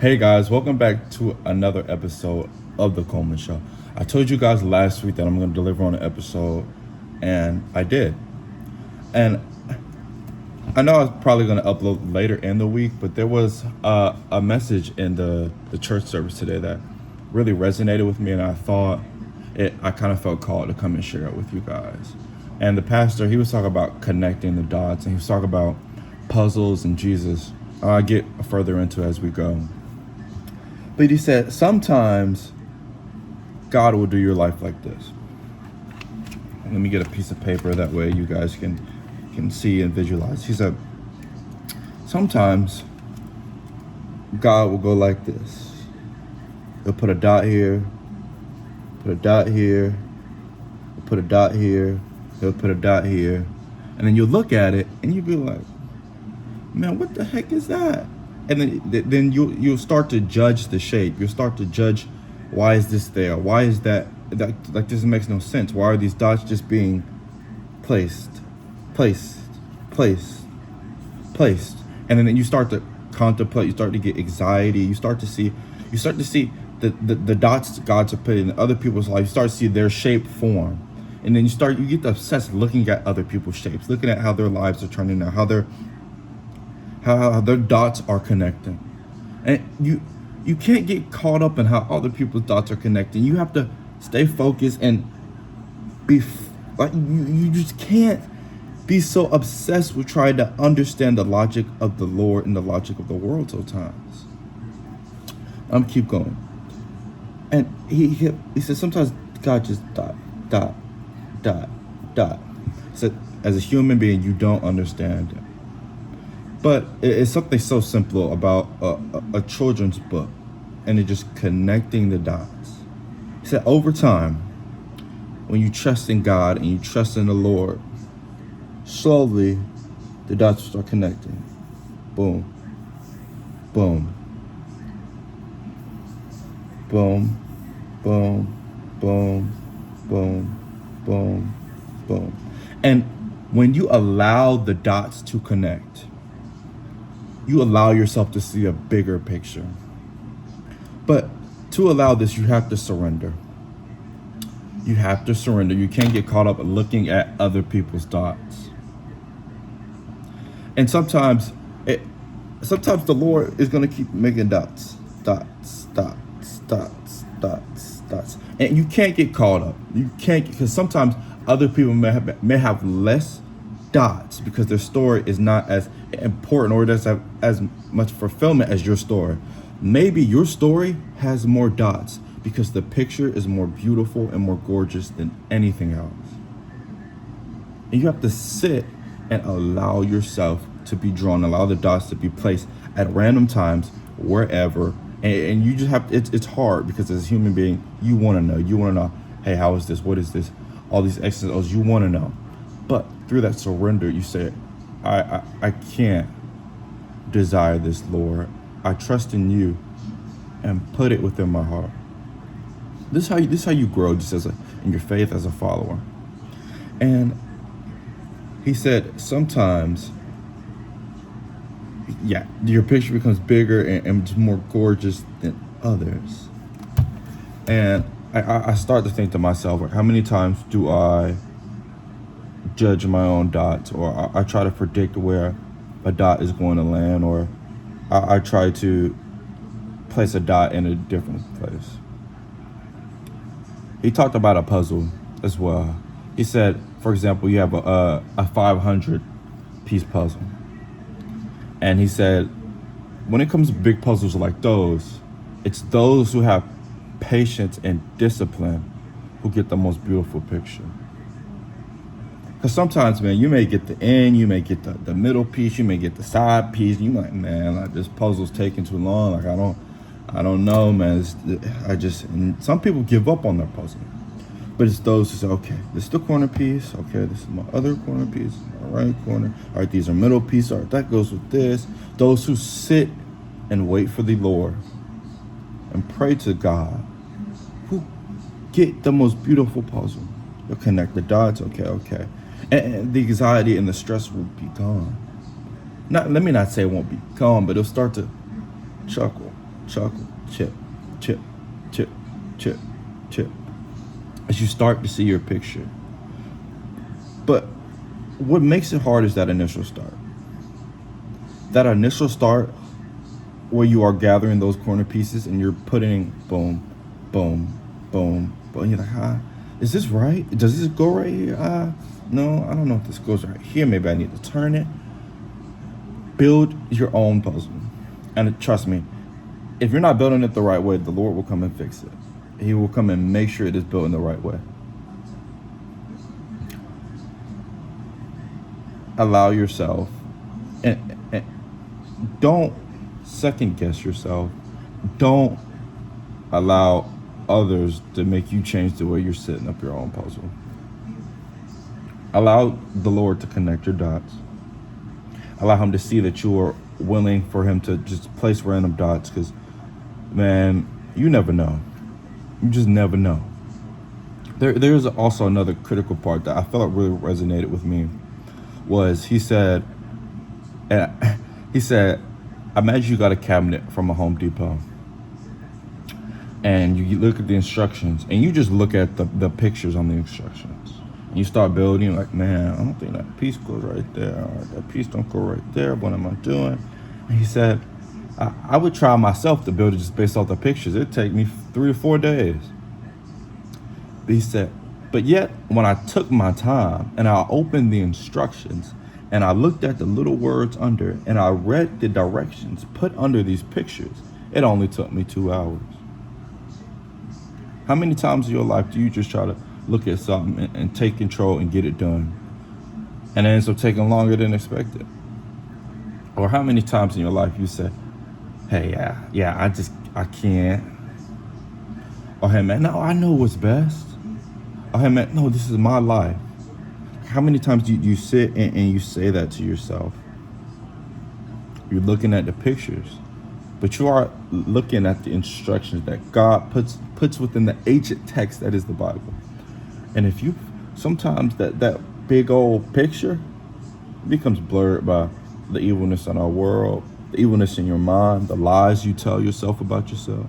Hey guys, welcome back to another episode of The Coleman Show. I told you guys last week that I'm going to deliver on an episode, and I did. And I know I was probably going to upload later in the week, but there was a message in the church service today that really resonated with me, and I kind of felt called to come and share it with you guys. And the pastor, he was talking about connecting the dots, and he was talking about puzzles and Jesus. I'll get further into it as we go. But he said, sometimes God will do your life like this. Let me get a piece of paper, that way you guys can see and visualize. He said, sometimes God will go like this. He'll put a dot here, put a dot here, put a dot here, he'll put a dot here. And then you'll look at it and you'll be like, man, what the heck is that? And then you'll start to judge the shape. You'll start to judge, why is this there? Why is that like this makes no sense? Why are these dots just being placed? And then you start to contemplate, you start to get anxiety, you start to see the dots God's put in other people's life. You start to see their shape form. And then you get obsessed looking at other people's shapes, looking at how their lives are turning out, how their dots are connecting. And you can't get caught up in how other people's dots are connecting. You have to stay focused and be like, you just can't be so obsessed with trying to understand the logic of the Lord and the logic of the world sometimes. I'm keep going. And he said sometimes God just dot. He said, as a human being, you don't understand it. But it's something so simple about a children's book, and it's just connecting the dots. He said, over time, when you trust in God and you trust in the Lord, slowly the dots will start connecting. Boom, boom, boom, boom, boom, boom, boom, boom. And when you allow the dots to connect, you allow yourself to see a bigger picture. But to allow this, you have to surrender. You have to surrender. You can't get caught up looking at other people's dots. And sometimes the Lord is going to keep making dots. And you can't get caught up. You can't, because sometimes other people may have less dots because their story is not as important or doesn't have as much fulfillment as your story. Maybe your story has more dots because the picture is more beautiful and more gorgeous than anything else. And you have to sit and allow yourself to be drawn, allow the dots to be placed at random times, wherever. And you just have, it's hard because as a human being, you want to know, hey, how is this? What is this? All these X's and O's, you want to know. But through that surrender, you say, I can't desire this, Lord. I trust in you, and put it within my heart. This is how you grow, just in your faith as a follower. And he said, sometimes, your picture becomes bigger and more gorgeous than others. And I start to think to myself, like, how many times do I judge my own dots, or I try to predict where a dot is going to land, or I try to place a dot in a different place. He talked about a puzzle as well. He said, for example, you have a 500 piece puzzle. And he said, when it comes to big puzzles like those, it's those who have patience and discipline who get the most beautiful picture. Because sometimes, man, you may get the end, you may get the middle piece, you may get the side piece, and you might, man, like, this puzzle's taking too long. Like, I don't know, man. And some people give up on their puzzle. But it's those who say, okay, this is the corner piece. Okay, this is my other corner piece, my right corner. All right, these are middle pieces. All right, that goes with this. Those who sit and wait for the Lord and pray to God, who get the most beautiful puzzle. They'll connect the dots. Okay. And the anxiety and the stress will be gone. Let me not say it won't be gone, but it'll start to chuckle. chocolate, chip, chip, chip, chip, chip, as you start to see your picture. But what makes it hard is that initial start. That initial start where you are gathering those corner pieces and you're putting boom, boom, boom, boom. And you're like, is this right? Does this go right here? No, I don't know if this goes right here. Maybe I need to turn it. Build your own puzzle. And trust me, if you're not building it the right way, the Lord will come and fix it. He will come and make sure it is built in the right way. Allow yourself, and don't second guess yourself. Don't allow others to make you change the way you're setting up your own puzzle. Allow the Lord to connect your dots. Allow him to see that you are willing for him to just place random dots, because, man, you never know. You just never know. There's also another critical part that I felt really resonated with me. Was he said, imagine you got a cabinet from a Home Depot, and you look at the instructions, and you just look at the pictures on the instructions, and you start building, like, man, I don't think that piece goes right there, or that piece don't go right there, what am I doing? And he said, I would try myself to build it just based off the pictures. It'd take me 3 or 4 days. But he said, but yet, when I took my time and I opened the instructions and I looked at the little words under and I read the directions put under these pictures, it only took me 2 hours. How many times in your life do you just try to look at something and take control and get it done, and it ends up taking longer than expected? Or how many times in your life you say, hey, I can't. Or, hey, man, no, I know what's best. Oh, hey, man, no, this is my life. How many times do you sit and you say that to yourself? You're looking at the pictures, but you are looking at the instructions that God puts within the ancient text that is the Bible. And if you, sometimes that big old picture becomes blurred by the evilness in our world, the evilness in your mind, the lies you tell yourself about yourself,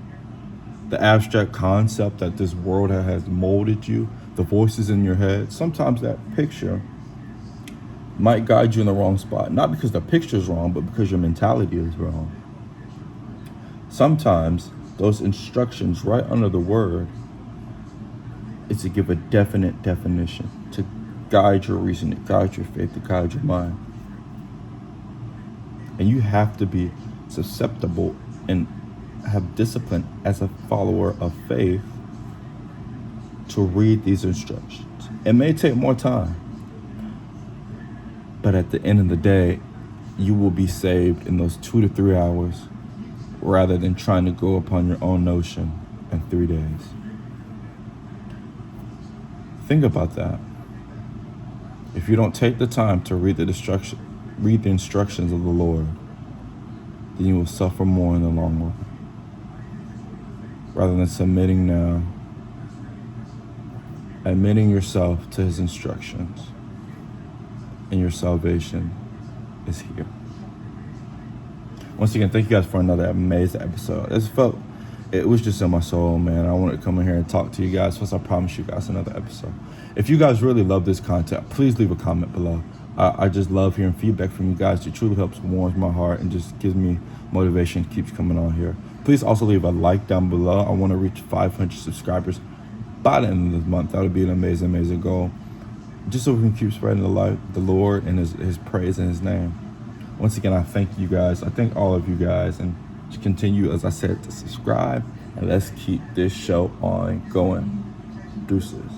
the abstract concept that this world has molded you, the voices in your head. Sometimes that picture might guide you in the wrong spot, not because the picture is wrong, but because your mentality is wrong. Sometimes those instructions right under the word is to give a definite definition, to guide your reason, to guide your faith, to guide your mind. And you have to be susceptible and have discipline as a follower of faith to read these instructions. It may take more time, but at the end of the day, you will be saved in those 2 to 3 hours rather than trying to go upon your own notion in 3 days. Think about that. If you don't take the time to read the instructions of the Lord, then you will suffer more in the long run. Rather than submitting now, admitting yourself to his instructions, and your salvation is here. Once again, thank you guys for another amazing episode. It was just in my soul, man. I wanted to come in here and talk to you guys. Plus, I promise you guys another episode. If you guys really love this content, please leave a comment below. I just love hearing feedback from you guys. It truly helps, warms my heart, and just gives me motivation, keeps coming on here. Please also leave a like down below. I want to reach 500 subscribers by the end of this month. That would be an amazing, amazing goal. Just so we can keep spreading the light, the Lord, and his praise and his name. Once again, I thank you guys. I thank all of you guys. And to continue, as I said, to subscribe. And let's keep this show on going. Deuces.